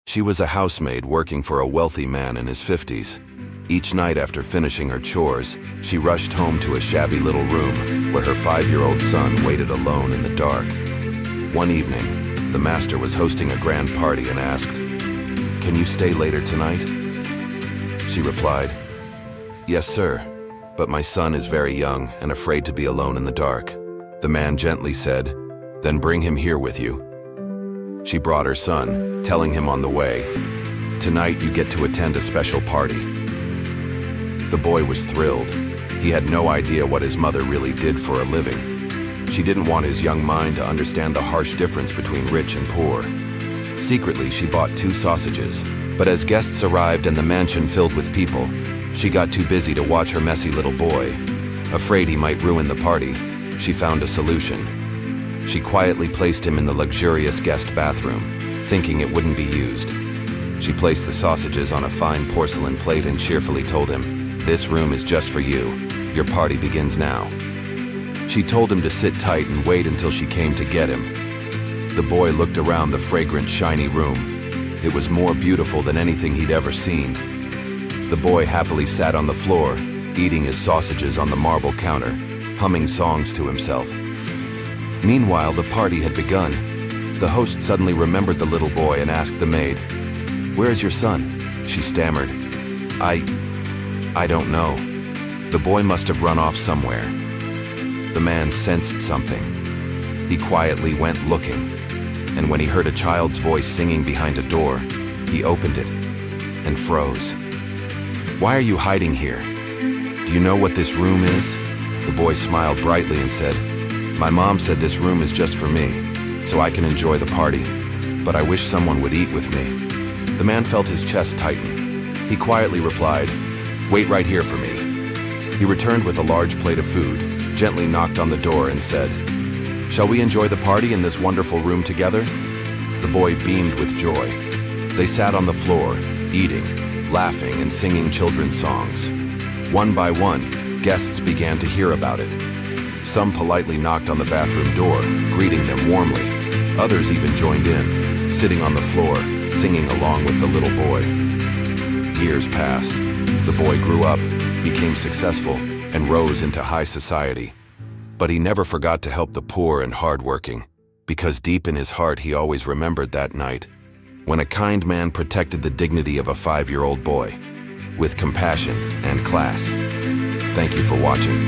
She was a housemaid working for a wealthy man in his 50s. Each night after finishing her chores, she rushed home to a shabby little room where her 5-year-old son waited alone in the dark. One evening, the master was hosting a grand party and asked, "Can you stay later tonight?" She replied, "Yes, sir, but my son is very young and afraid to be alone in the dark." The man gently said, "Then bring him here with you." She brought her son, telling him on the way, "Tonight you get to attend a special party." The boy was thrilled. He had no idea what his mother really did for a living. She didn't want his young mind to understand the harsh difference between rich and poor. Secretly, she bought 2 sausages, but as guests arrived and the mansion filled with people, she got too busy to watch her messy little boy. Afraid he might ruin the party, she found a solution. She quietly placed him in the luxurious guest bathroom, thinking it wouldn't be used. She placed the sausages on a fine porcelain plate and cheerfully told him, "This room is just for you. Your party begins now." She told him to sit tight and wait until she came to get him. The boy looked around the fragrant, shiny room. It was more beautiful than anything he'd ever seen. The boy happily sat on the floor, eating his sausages on the marble counter, humming songs to himself. Meanwhile, the party had begun. The host suddenly remembered the little boy and asked the maid, "Where is your son?" She stammered, I don't know. The boy must have run off somewhere." The man sensed something. He quietly went looking, and when he heard a child's voice singing behind a door, he opened it and froze. "Why are you hiding here? Do you know what this room is?" The boy smiled brightly and said, "My mom said this room is just for me, so I can enjoy the party, but I wish someone would eat with me." The man felt his chest tighten. He quietly replied, "Wait right here for me." He returned with a large plate of food, gently knocked on the door and said, "Shall we enjoy the party in this wonderful room together?" The boy beamed with joy. They sat on the floor, eating, laughing, and singing children's songs. One by one, guests began to hear about it. Some politely knocked on the bathroom door, greeting them warmly. Others even joined in, sitting on the floor, singing along with the little boy. Years passed. The boy grew up, became successful, and rose into high society. But he never forgot to help the poor and hardworking, because deep in his heart he always remembered that night, when a kind man protected the dignity of a 5-year-old boy, with compassion and class. Thank you for watching.